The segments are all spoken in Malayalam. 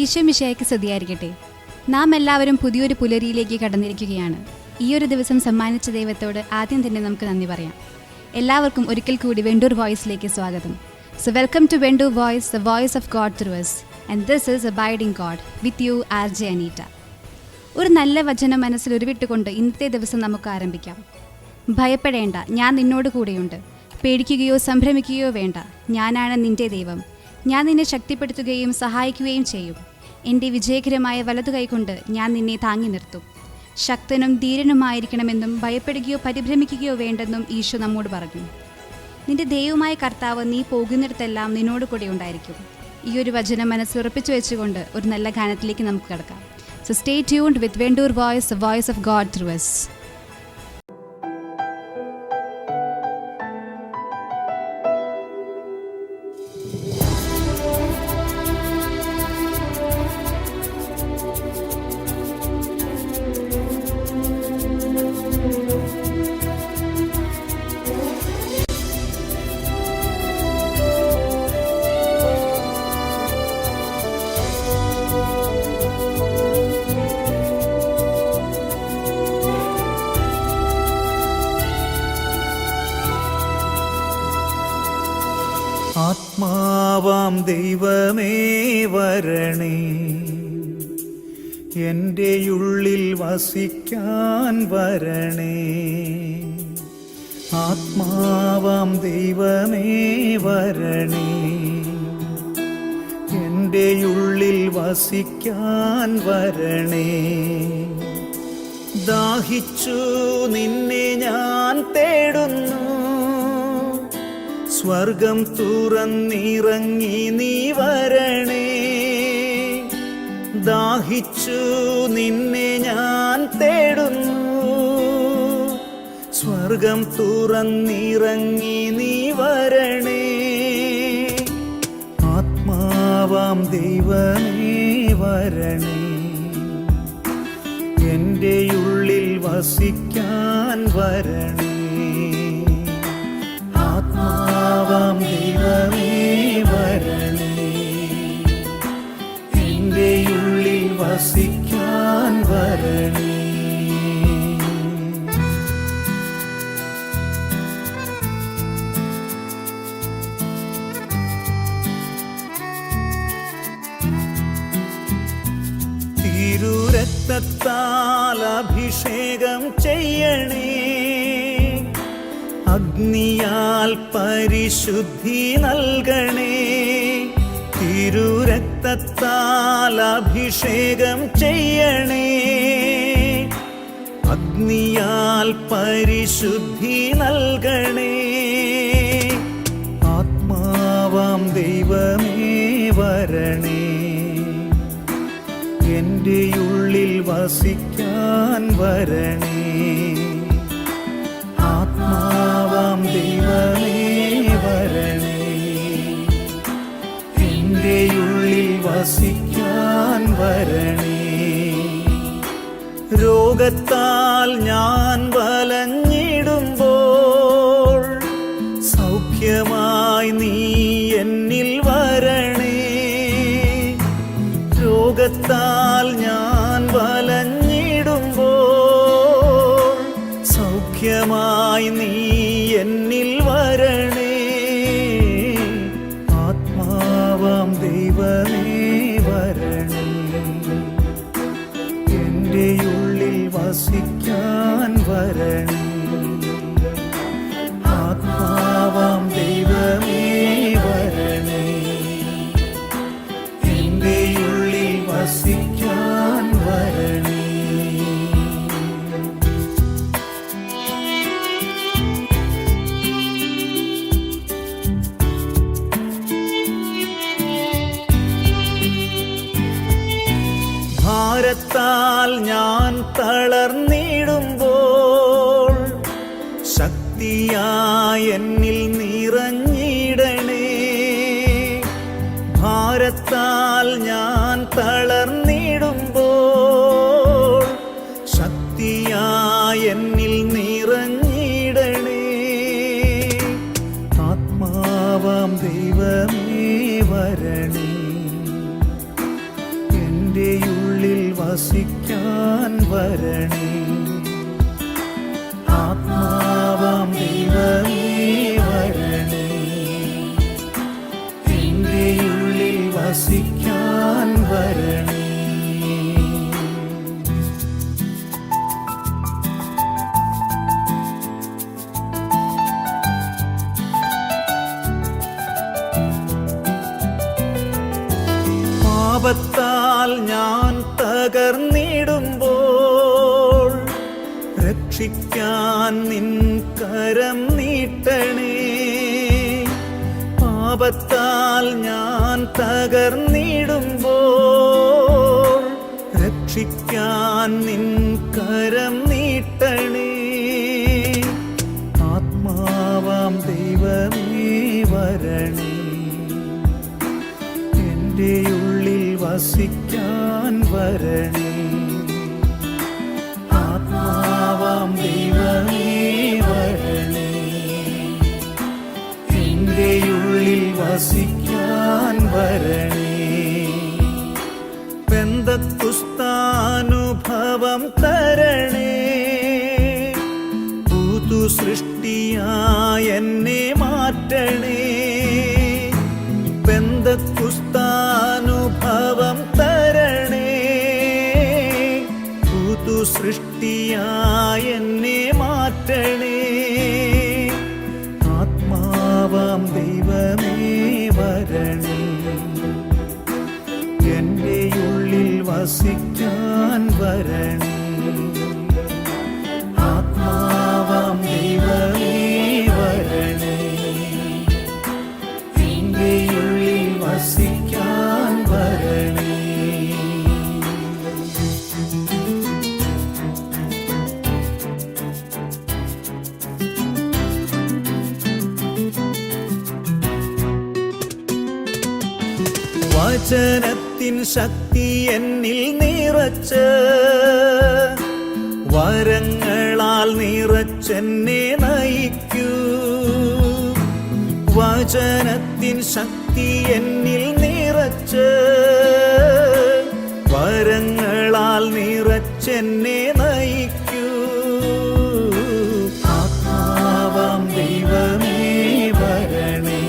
ഈശോ മിശിഹായ്ക്ക് സ്തുതിയായിരിക്കട്ടെ. നാം എല്ലാവരും പുതിയൊരു പുലരിയിലേക്ക് കടന്നിരിക്കുകയാണ്. ഈയൊരു ദിവസം സമ്മാനിച്ച ദൈവത്തോട് ആദ്യം തന്നെ നമുക്ക് നന്ദി പറയാം. എല്ലാവർക്കും ഒരിക്കൽ കൂടി വെണ്ടൂർ വോയിസിലേക്ക് സ്വാഗതം. So welcome to Vendoor voice, the voice of God through us. And this is abiding God with you RJ Anita. ഒരു നല്ല വചനം മനസ്സിൽ ഉരുവിട്ടുകൊണ്ട് ഇന്നത്തെ ദിവസം നമുക്ക് ആരംഭിക്കാം. ഭയപ്പെടേണ്ട, ഞാൻ നിന്നോട് കൂടെയുണ്ട്. പേടിക്കുകയോ സംഭ്രമിക്കുകയോ വേണ്ട. ഞാനാണ് നിന്റെ ദൈവം. ഞാൻ നിന്നെ ശക്തിപ്പെടുത്തുകയും സഹായിക്കുകയും ചെയ്യും. എൻ്റെ വിജയകരമായ വലതു കൈകൊണ്ട് ഞാൻ നിന്നെ താങ്ങി നിർത്തും. ശക്തനും ധീരനുമായിരിക്കണമെന്നും ഭയപ്പെടുകയോ പരിഭ്രമിക്കുകയോ വേണ്ടെന്നും ഈശോ നമ്മോട് പറഞ്ഞു. നിന്റെ ദൈവമായ കർത്താവ് നീ പോകുന്നിടത്തെല്ലാം നിന്നോട് കൂടെ ഉണ്ടായിരിക്കും. ഈ ഒരു വചനം മനസ്സിലുറപ്പിച്ചു വെച്ചുകൊണ്ട് ഒരു നല്ല ഗാനത്തിലേക്ക് നമുക്ക് കിടക്കാം. So stay tuned with Vendoor voice, the voice of God through us. ആത്മാവാം ദൈവമേ വരണേ, എൻ്റെ ഉള്ളിൽ വസിക്കാൻ വരണേ. ആത്മാവാം ദൈവമേ വരണേ, എൻ്റെ ഉള്ളിൽ വസിക്കാൻ വരണേ. ദാഹിച്ചു നിന്നെ ഞാൻ തേടുന്നു, സ്വർഗം തുറന്നിറങ്ങി നീ വരണേ. ദാഹിച്ചു നിന്നെ ഞാൻ തേടുന്നു, സ്വർഗം തുറന്നിറങ്ങി നീ വരണേ. ആത്മാവാം ദൈവമേ വരണേ, എൻ്റെ ഉള്ളിൽ വസിക്കാൻ വരണേ. ആത്മാവാം ദൈവമേ വരണേ, എൻ്റെ ഉള്ളിൽ വസിക്കാൻ വരണേ. തിരുരക്തത്താൽ അഭിഷേകം ചെയ്യണേ, അഗ്നിയാൽ പരിശുദ്ധി നൽകണേ. തിരുരക്തത്താൽ അഭിഷേകം ചെയ്യണേ, അഗ്നിയാൽ പരിശുദ്ധി നൽകണേ. ആത്മാവാം ദൈവമേ വരണേ, എൻ്റെ ഉള്ളിൽ വസിക്കാൻ വരണേ. ആത്മാവാം ദൈവമേ വരണേ, എൻ്റെ ഉള്ളിൽ വസിക്കാൻ വരണേ. രോഗത്താൽ ഞാൻ വലഞ്ഞിടുമ്പോൾ സൗഖ്യമായി നീ എന്നിൽ വരണേ. രോഗത്താൽ ഞാൻ വലഞ്ഞിടുമ്പോൾ സൗഖ്യമായി നീ എന്നിൽ വരണേ. ആത്മാവാം ദൈവമേ വരണേ, എൻ്റെ ഉള്ളിൽ വസിക്കാൻ വരണേ. ആത്മാവാം ദൈവമേ വരണേ, എൻ്റെ ഉള്ളിൽ വസിക്കാൻ വരണേ. ഭാരത്താൽ ഞാൻ തളർന്നിടുമ്പോൾ ശക്തിയായി എന്നിൽ നിറഞ്ഞിടണേ. ഭാരത്താൽ ഞാൻ തളർന്നിടുമ്പോൾ ശക്തിയായി എന്നിൽ നിറഞ്ഞിടണേ. ആത്മാവാം ദൈവമേ വരണേ, എൻ്റെ ഉള്ളിൽ വസിക്കാൻ വരണേ. ആത്മാവാം ദൈവമേ വരണേ, എൻ്റെ ഉള്ളിൽ വസിക്കാൻ വരണേ. പാപത്താൽ ഞാൻ തകർന്നിടുമ്പോൾ രക്ഷിക്കാൻ നിൻ കരം നീട്ടണേ. പാപത്താൽ ഞാൻ തകർന്നിടുമ്പോൾ രക്ഷിക്കാൻ നിൻ കരം നീട്ടണേ. ആത്മാവാം ദൈവമേ വരണേ, എൻ്റെ ഉള്ളിൽ വസിക്കാൻ വരണേ. ആത്മാവാം ദൈവമേ വരണേ, എൻ്റെ ഉള്ളിൽ വസിക്കാൻ വരണേ. പെന്തക്കുസ്താനുഭവം തരണേ, പുതു സൃഷ്ടിയായി എന്നെ മാറ്റണേ. പെന്തക്കുസ്താനുഭവം തരണേ, പുതു സൃഷ്ടിയായി എന്നെ മാറ്റണേ. ആത്മാവാം ദൈവമേ വരണേ, എൻ്റെ ഉള്ളിൽ വസിക്കാൻ വരണേ. ആത്മാവാം ദൈവമേ വരണേ, എൻ്റെ ഉള്ളിൽ വസിക്കാൻ വരണേ. വചനത്തിൻ ശക്തി എന്നിൽ നിറച്ച്, വരങ്ങളാൽ നിറച്ചെന്നെ നയിക്കൂ. വചനത്തിൻ ശക്തി എന്നിൽ നിറച്ച്, വരങ്ങളാൽ നിറച്ചെന്നെ നയിക്കൂ. ആത്മാവാം ദൈവമേ വരണേ,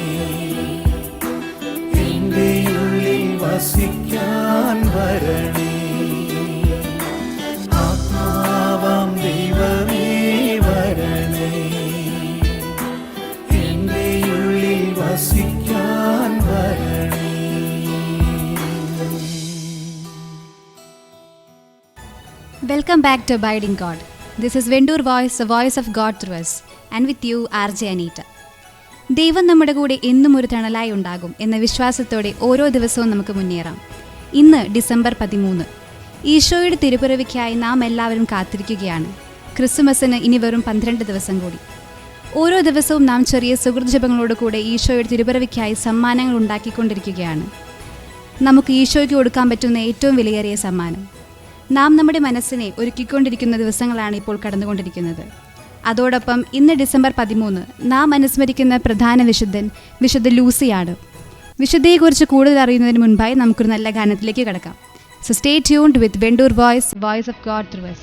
എൻ്റെ ഉള്ളിൽ വസിക്കാൻ വരണേ. ആത്മാവാം ദൈവമേ വരണേ, എൻ്റെ ഉള്ളിൽ വസിക്കാൻ വരണേ. Welcome back to Abiding God. This is Vendoor Voice, the voice of God through us. And with you, RJ Anita. ദൈവം നമ്മുടെ കൂടെ എന്നും ഒരു തണലായി ഉണ്ടാകും എന്ന വിശ്വാസത്തോടെ ഓരോ ദിവസവും നമുക്ക് മുന്നേറാം. ഇന്ന് ഡിസംബർ 13. ഈശോയുടെ തിരുപ്പിറവിക്കായി നാം എല്ലാവരും കാത്തിരിക്കുകയാണ്. ക്രിസ്തുമസിന് ഇനി വെറും 12 ദിവസം കൂടി. ഓരോ ദിവസവും നാം ചെറിയ സുഹൃദ്ജപങ്ങളോട് കൂടെ ഈശോയുടെ തിരുപ്പിറവിക്കായി സമ്മാനങ്ങൾ ഉണ്ടാക്കിക്കൊണ്ടിരിക്കുകയാണ്. നമുക്ക് ഈശോയ്ക്ക് കൊടുക്കാൻ പറ്റുന്ന ഏറ്റവും വിലയേറിയ സമ്മാനം. നാം നമ്മുടെ മനസ്സിനെ ഒരുക്കിക്കൊണ്ടിരിക്കുന്ന ദിവസങ്ങളാണ് ഇപ്പോൾ കടന്നുകൊണ്ടിരിക്കുന്നത്. അതോടൊപ്പം ഇന്ന് ഡിസംബർ 13 നാം അനുസ്മരിക്കുന്ന പ്രധാന വിശുദ്ധൻ വിശുദ്ധ ലൂസിയാണ്. വിശുദ്ധയെക്കുറിച്ച് കൂടുതൽ അറിയുന്നതിന് മുൻപായി നമുക്കൊരു നല്ല ഗാനത്തിലേക്ക് കടക്കാം. So stay tuned with Vendoor voice, voice of God through us.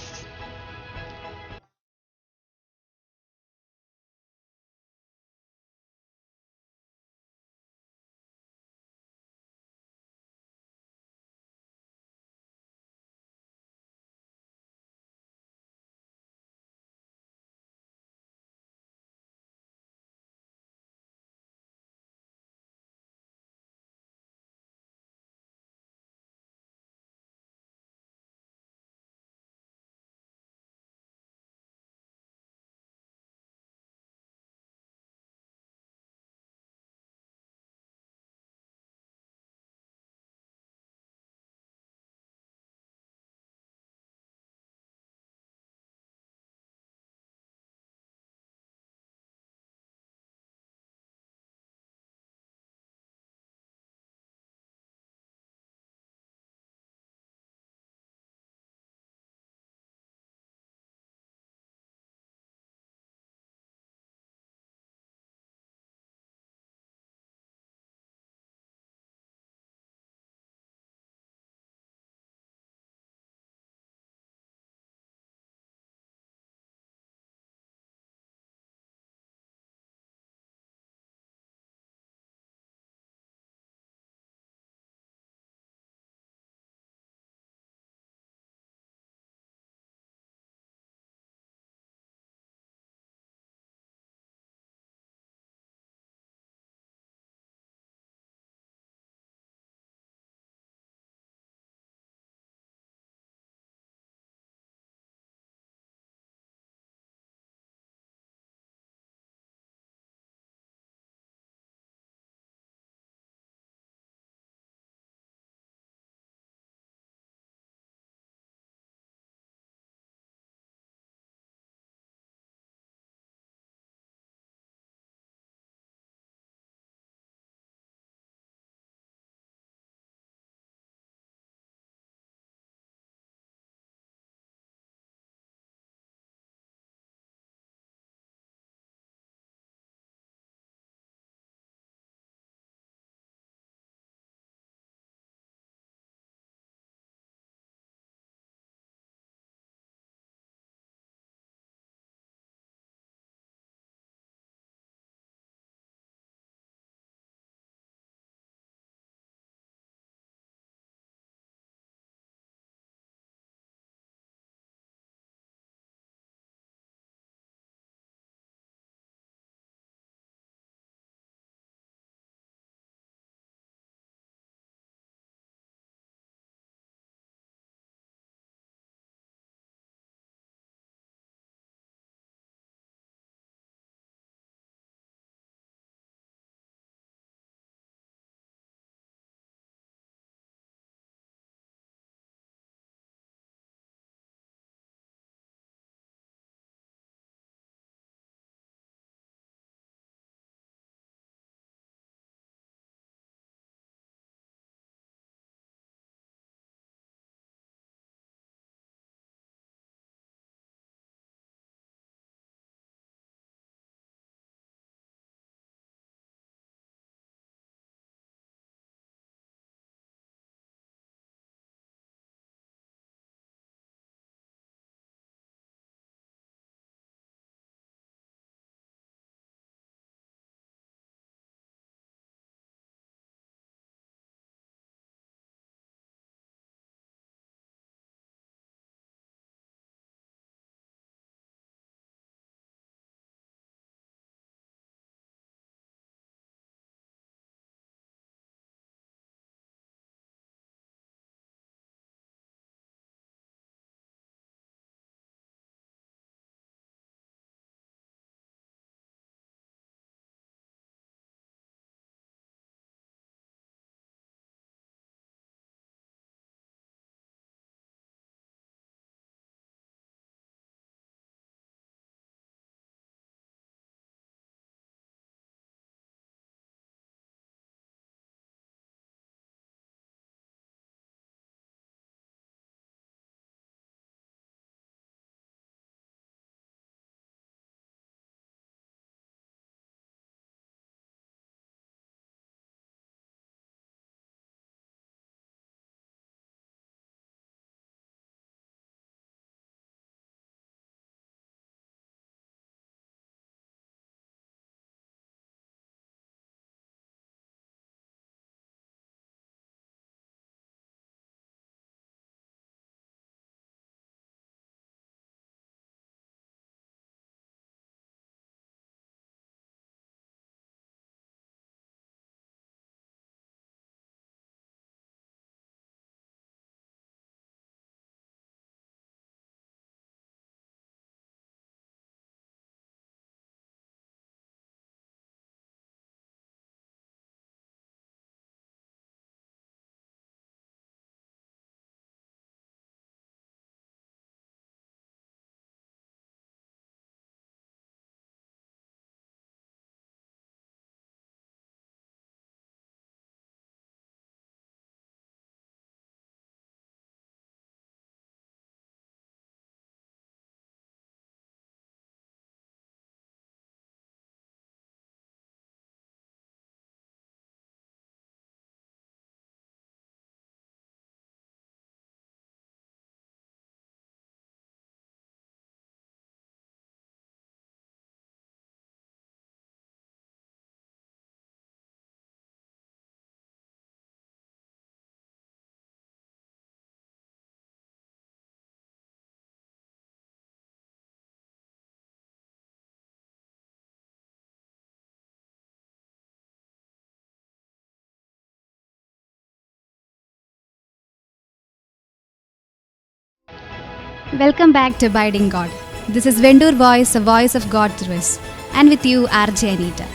Welcome back to Abiding God. This is Vendoor Voice, a voice of God through us. And with you, RJ Anita.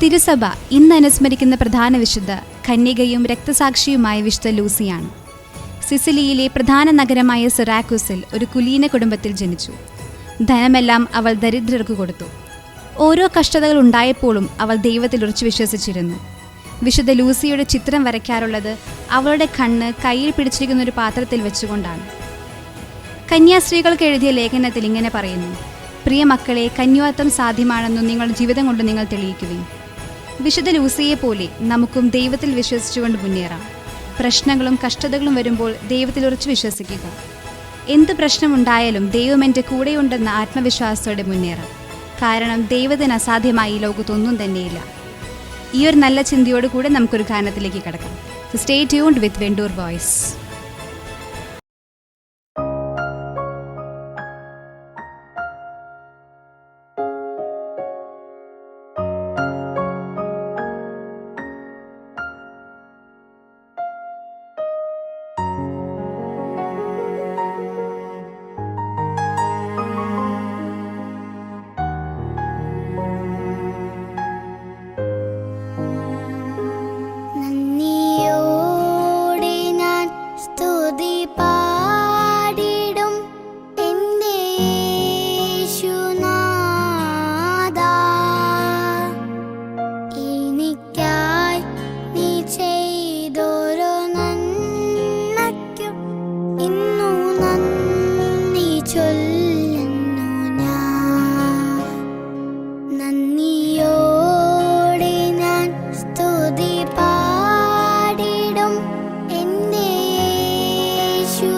തിരുസഭ ഇന്ന് അനുസ്മരിക്കുന്ന പ്രധാന വിശുദ്ധ കന്യകയും രക്തസാക്ഷിയുമായ വിശുദ്ധ ലൂസിയാണ്. സിസിലിയിലെ പ്രധാന നഗരമായ സിറാക്കൂസിൽ ഒരു കുലീന കുടുംബത്തിൽ ജനിച്ചു. ധനമെല്ലാം അവൾ ദരിദ്രർക്ക് കൊടുത്തു. ഓരോ കഷ്ടതകൾ ഉണ്ടായപ്പോഴും അവൾ ദൈവത്തിൽ ഉറച്ചു വിശ്വസിച്ചിരുന്നു. വിശുദ്ധ ലൂസിയുടെ ചിത്രം വരയ്ക്കാറുള്ളത് അവളുടെ കണ്ണ് കയ്യിൽ പിടിച്ചിരിക്കുന്ന ഒരു പാത്രത്തിൽ വെച്ചുകൊണ്ടാണ്. കന്യാസ്ത്രീകൾക്ക് എഴുതിയ ലേഖനത്തിൽ ഇങ്ങനെ പറയുന്നു: പ്രിയ മക്കളെ, കന്യാത്വം സാധ്യമാണെന്നും നിങ്ങളുടെ ജീവിതം കൊണ്ട് നിങ്ങൾ തെളിയിക്കുകയും. വിശുദ്ധ ലൂസിയെ പോലെ നമുക്കും ദൈവത്തിൽ വിശ്വസിച്ചുകൊണ്ട് മുന്നേറാം. പ്രശ്നങ്ങളും കഷ്ടതകളും വരുമ്പോൾ ദൈവത്തിൽ ഉറച്ചു വിശ്വസിക്കുക. എന്ത് പ്രശ്നമുണ്ടായാലും ദൈവം എൻ്റെ കൂടെയുണ്ടെന്ന ആത്മവിശ്വാസത്തോടെ മുന്നേറാം. കാരണം ദൈവത്തിന് അസാധ്യമായി ഈ ലോകത്തൊന്നും തന്നെയില്ല. ഈ ഒരു നല്ല ചിന്തയോട് കൂടെ നമുക്കൊരു ഗാനത്തിലേക്ക് കടക്കാം. So stay tuned with Vendoor voice. Yeshu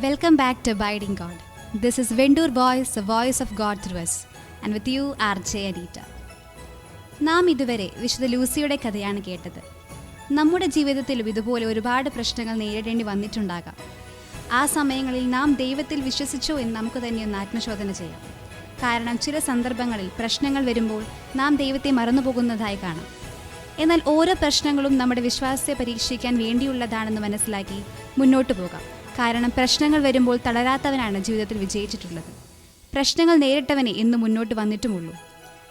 Welcome back to Abiding God. This is Vendoor Voice, the voice of God through us. And with you, RJ Anita. നാം ഇതുവരെ വിശുദ്ധ ലൂസിയുടെ കഥയാണ് കേട്ടത്. നമ്മുടെ ജീവിതത്തിലും ഇതുപോലെ ഒരുപാട് പ്രശ്നങ്ങൾ നേരിടേണ്ടി വന്നിട്ടുണ്ടാകാം. ആ സമയങ്ങളിൽ നാം ദൈവത്തിൽ വിശ്വസിച്ചോ എന്ന് നമുക്ക് തന്നെ ഒന്ന് ആത്മശോധന ചെയ്യാം. കാരണം ചില സന്ദർഭങ്ങളിൽ പ്രശ്നങ്ങൾ വരുമ്പോൾ നാം ദൈവത്തെ മറന്നുപോകുന്നതായി കാണാം. എന്നാൽ ഓരോ പ്രശ്നങ്ങളും നമ്മുടെ വിശ്വാസത്തെ പരീക്ഷിക്കാൻ വേണ്ടിയുള്ളതാണെന്ന് മനസ്സിലാക്കി മുന്നോട്ട് പോകാം. കാരണം പ്രശ്നങ്ങൾ വരുമ്പോൾ തളരാത്തവനാണ് ജീവിതത്തിൽ വിജയിച്ചിട്ടുള്ളത്. പ്രശ്നങ്ങൾ നേരിട്ടവനെ എന്നും മുന്നോട്ട് വന്നിട്ടുമുള്ളൂ.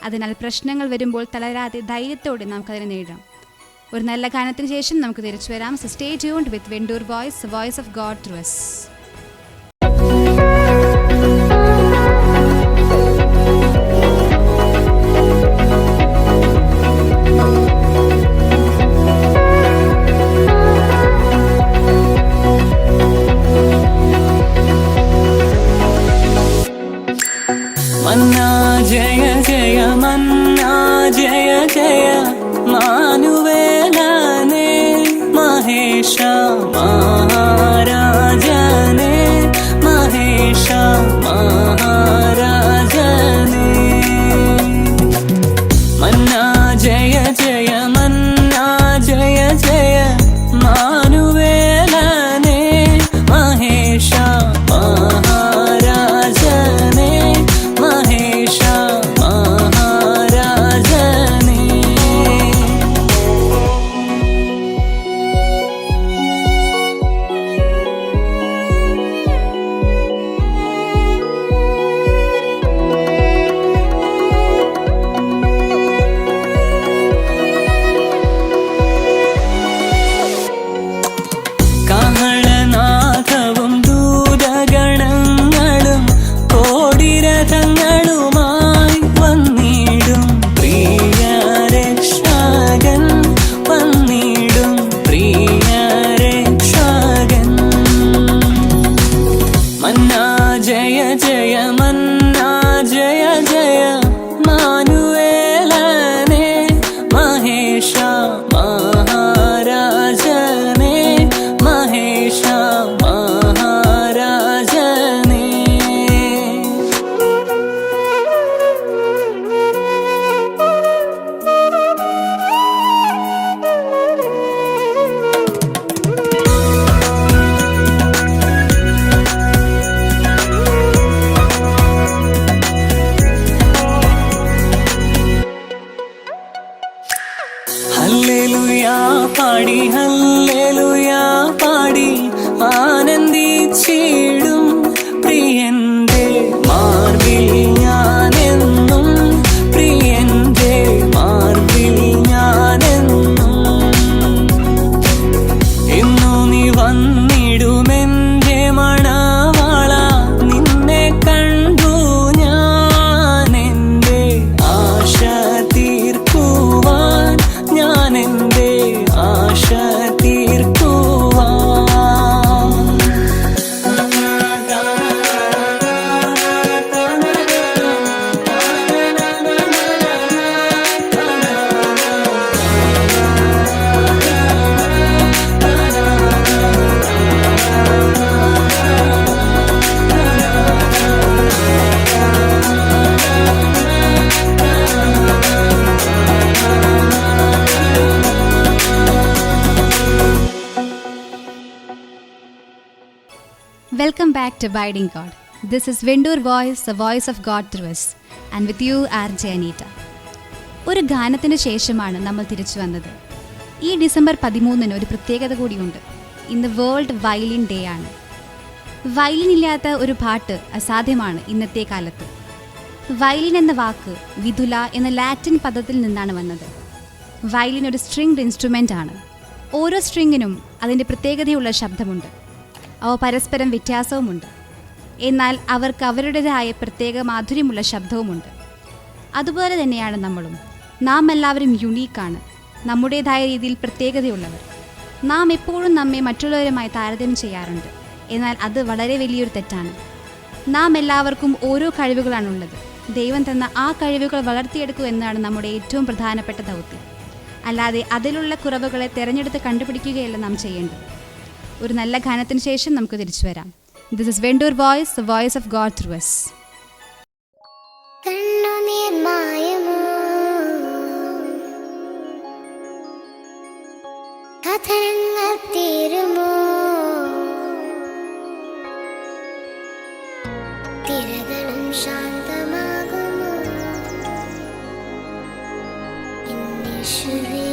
അതിനാൽ പ്രശ്നങ്ങൾ വരുമ്പോൾ തളരാതെ ധൈര്യത്തോടെ നമുക്കതിനെ നേരിടാം. ഒരു നല്ല ഗാനത്തിന് ശേഷം നമുക്ക് തിരിച്ചു വരാം. So stay tuned with Vendoor voice, the voice of God through us. മന്നാ ജയ ജയ മന്നാ ജയ ജയ മാനുവേലനെ മഹേശ മഹാരാജനെ മഹേശ മഹാരാജനെ മന്നാ ജയ ജയ മന്നാ ജയ ജയ മാനുവേലനെ മഹേശ മഹാരാജനെ മഹേശ മഹാരാജനെ കാഹളനാദവും ദൂതഗണങ്ങളും കോടിരഥങ്ങളുമായി വന്നിടും പ്രിയ രക്ഷകൻ, വന്നിടും പ്രിയ രക്ഷകൻ. മന്നാ ജയ ജയ മന്നാ ജയ ജയ മാനുവേലനെ മഹേശ മഹാരാജനെ മഹേശ മഹാരാജനെ. ഹല്ലേലൂയാ പാടി ഹല്ലേലൂയാ പാടി ആനന്ദിച്ചിടും പ്രിയന്റെ മാർവിൽ ഞാനെന്നും, പ്രിയന്റെ മാർവിൽ ഞാനെന്നും. ഇന്നു നീ വന്നിടുമെന്റെ മണവാള, നിന്നെ കണ്ടു ഞാൻ എന്റെ ആശ തീർക്കുവാൻ, ഞാൻ എന്റെ ആശ തീർക്കുവാൻ. Welcome back to Abiding God. This is Vendoor Voice, the voice of God through us. And with you, RJ Anita. ഒരു ഗാനത്തിന് ശേഷമാണ് നമ്മൾ തിരിച്ചു വന്നത്. ഈ ഡിസംബർ 13 ഒരു പ്രത്യേകത കൂടിയുണ്ട്. ഇന്ന് വേൾഡ് വയലിൻ ഡേ ആണ്. വയലിൻ ഇല്ലാത്ത ഒരു പാട്ട് അസാധ്യമാണ് ഇന്നത്തെ കാലത്ത്. വയലിൻ എന്ന വാക്ക് വിതുല എന്ന ലാറ്റിൻ പദത്തിൽ നിന്നാണ് വന്നത്. വയലിൻ ഒരു സ്ട്രിങ്ഡ് ഇൻസ്ട്രുമെൻ്റ് ആണ്. ഓരോ സ്ട്രിങ്ങിനും അതിൻ്റെ പ്രത്യേകതയുള്ള ശബ്ദമുണ്ട്. അവ പരസ്പരം വ്യത്യാസവുമുണ്ട്. എന്നാൽ അവർക്ക് അവരുടേതായ പ്രത്യേക മാധുര്യമുള്ള ശബ്ദവുമുണ്ട്. അതുപോലെ തന്നെയാണ് നമ്മളും. നാം എല്ലാവരും യുണീക്കാണ്, നമ്മുടേതായ രീതിയിൽ പ്രത്യേകതയുള്ളവർ. നാം എപ്പോഴും നമ്മെ മറ്റുള്ളവരുമായി താരതമ്യം ചെയ്യാറുണ്ട്. എന്നാൽ അത് വളരെ വലിയൊരു തെറ്റാണ്. നാം എല്ലാവർക്കും ഓരോ കഴിവുകളാണുള്ളത്. ദൈവം തന്ന ആ കഴിവുകൾ വളർത്തിയെടുക്കുക എന്നതാണ് നമ്മുടെ ഏറ്റവും പ്രധാനപ്പെട്ട ദൗത്യം. അല്ലാതെ അതിലുള്ള കുറവുകളെ തിരഞ്ഞെടുത്ത് കണ്ടുപിടിക്കുകയല്ല നാം ചെയ്യേണ്ടത്. ഒരു നല്ല ഗാനത്തിന് ശേഷം നമുക്ക് തിരിച്ചു വരാം. This is Vendoor Voice, the voice of God through us. കണ്ണുനീർ മായമോ കഥനങ്ങൾ തീരുമോ തിരകളും ശാന്തമാകുമോ എന്നീശ്വരേ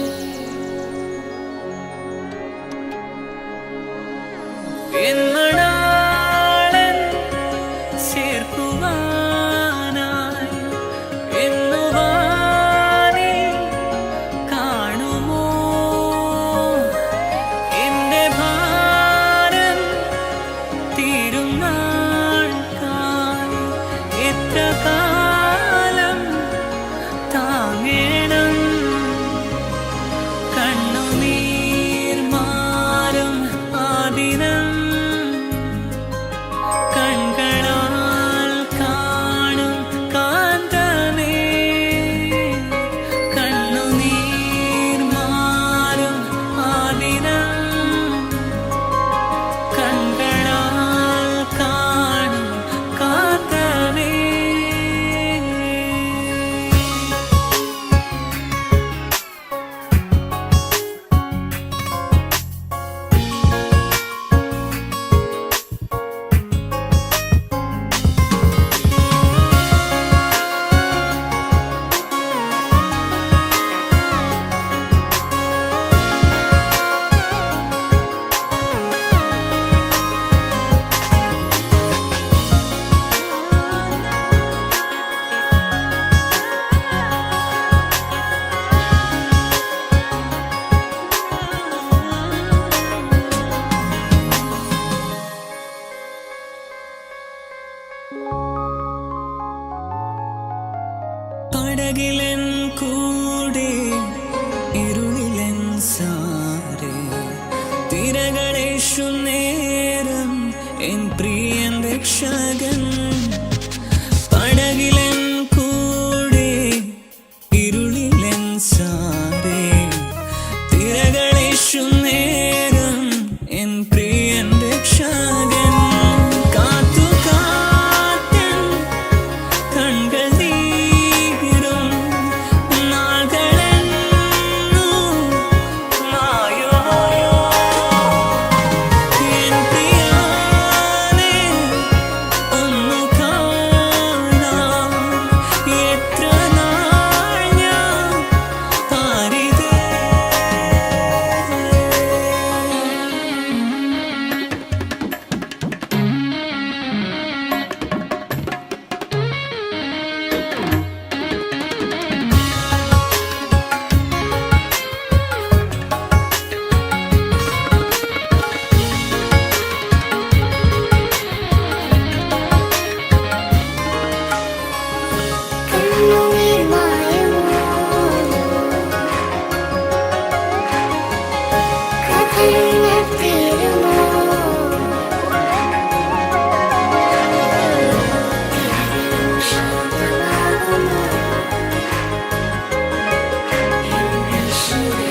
എന്നടാളൻ ചേർക്കുവാനായി എന്നുവാനെ കാണുമോ എന്റെ ഭാരം തീരും നാൾക്കായി എത്ര കാലം താങ്ങേണം കണ്ണുനീർ മാറും ആ ദിനം കൺകളാൽ കാണും കാന്തമേ കണ്ണുനീർ മാറും ആ ദിനം കൺകളാൽ കാണും കാന്തമേ പടകിലൻ കൂടെ ഇരുളിലൻ സാരെ തിരകളേഷു നേരം എൻ പ്രിയൻ രക്ഷകൻ പടകിലൻ കൂടെ ഇരുളിലൻ സാരെ തിരകളേഷു നേരം എൻ പ്രിയൻ രക്ഷകൻ കാത്തു കാത്തൻ കൺകൾ തീരും നാളുകളെന്നു മായുമോ എൻ പ്രിയനെ ഒന്നു കാണാൻ എത്ര നാൾ ഞാൻ പാരിതേ കണ്ണുനീർ മായമോ കഥനങ്ങൾ തീരുമോ തിരകളും ശാന്തമാകുമോ എന്നീശ്വരേ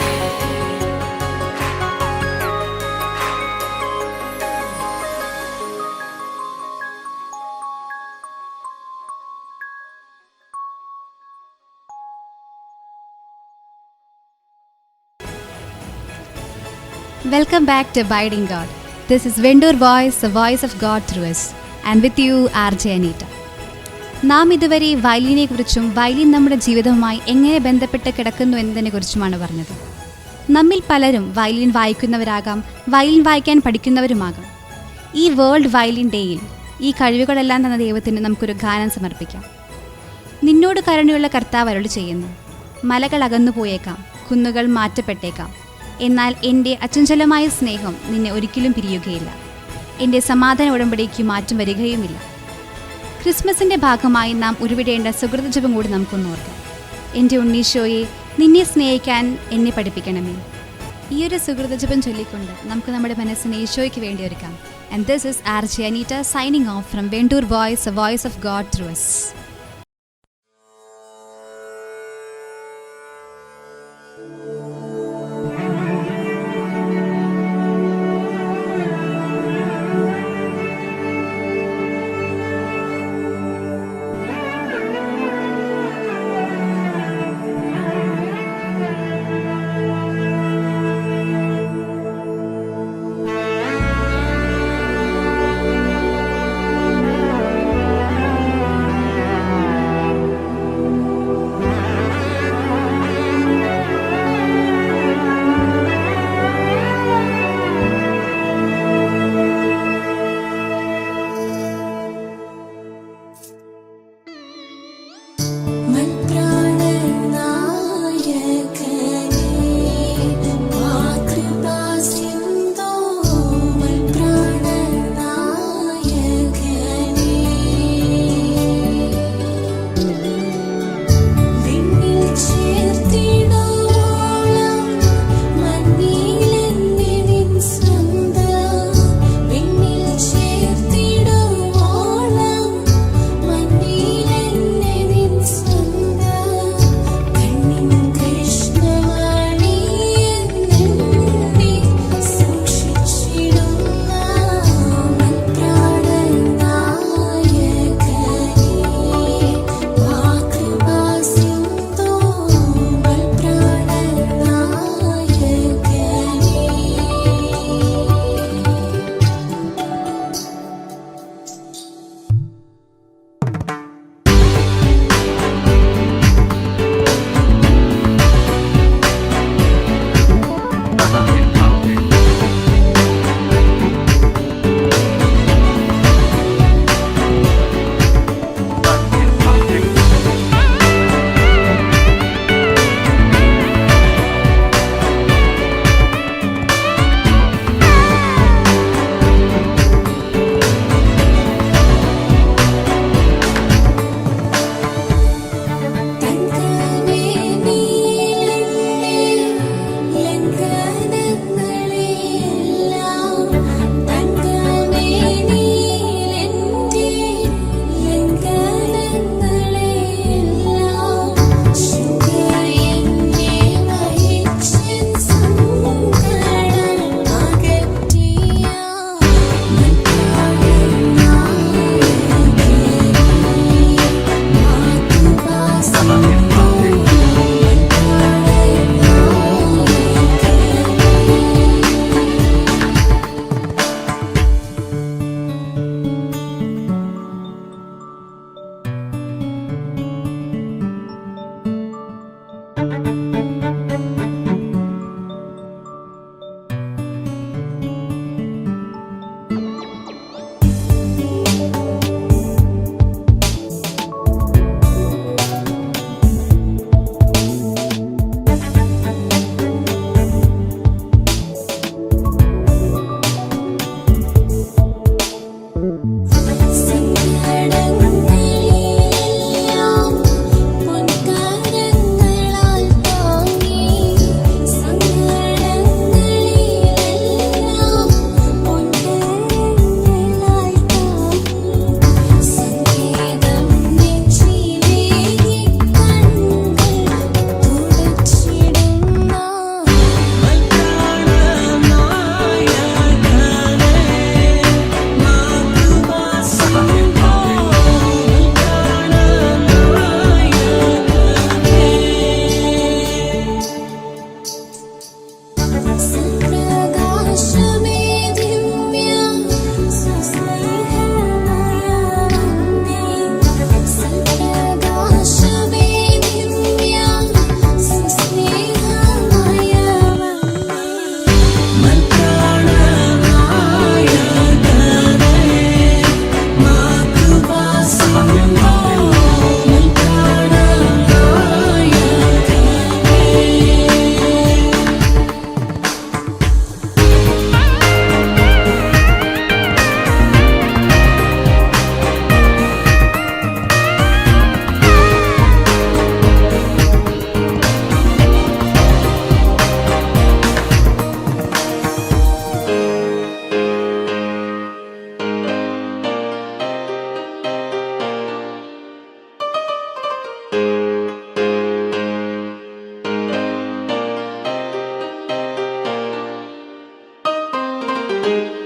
Welcome back to Abiding God. This is Vendoor Voice, the voice of God through us. And with you, RJ Anita. നാം ഇതുവരെ വയലിനെ കുറിച്ചും വയലിൻ നമ്മുടെ ജീവിതവുമായി എങ്ങനെ ബന്ധപ്പെട്ട് കിടക്കുന്നു എന്നതിനെക്കുറിച്ചുമാണ് പറഞ്ഞത്. നമ്മിൽ പലരും വയലിൻ വായിക്കുന്നവരാകാം, വയലിൻ വായിക്കാൻ പഠിക്കുന്നവരുമാകാം. ഈ വേൾഡ് വയലിൻ ഡേയിൽ ഈ കഴിവുകളെല്ലാം തന്ന ദൈവത്തിന് നമുക്കൊരു ഗാനം സമർപ്പിക്കാം. നിന്നോട് കരുണയുള്ള കർത്താവ് അരുളി ചെയ്യുന്നു, മലകൾ അകന്നു പോയേക്കാം, കുന്നുകൾ മാറ്റപ്പെട്ടേക്കാം, എന്നാൽ എൻ്റെ അചഞ്ചലമായ സ്നേഹം നിന്നെ ഒരിക്കലും പിരിയുകയില്ല. എൻ്റെ സമാധാന ഉടമ്പടിക്ക് മാറ്റം വരികയുമില്ല. ക്രിസ്മസിൻ്റെ ഭാഗമായി നാം ഉരുവിടേണ്ട സുഹൃതജപം കൂടി നമുക്കൊന്ന് ഓർക്കാം. എൻ്റെ ഉണ്ണീശോയെ, നിന്നെ സ്നേഹിക്കാൻ എന്നെ പഠിപ്പിക്കണമേ. ഈ ഒരു സുഹൃതജപം ചൊല്ലിക്കൊണ്ട് നമുക്ക് നമ്മുടെ മനസ്സിനെ ഈശോയ്ക്ക് വേണ്ടി ഒരുക്കാം. And this is RJ Anita signing off from Vendoor Voice, a voice of God through us. യേശുവേ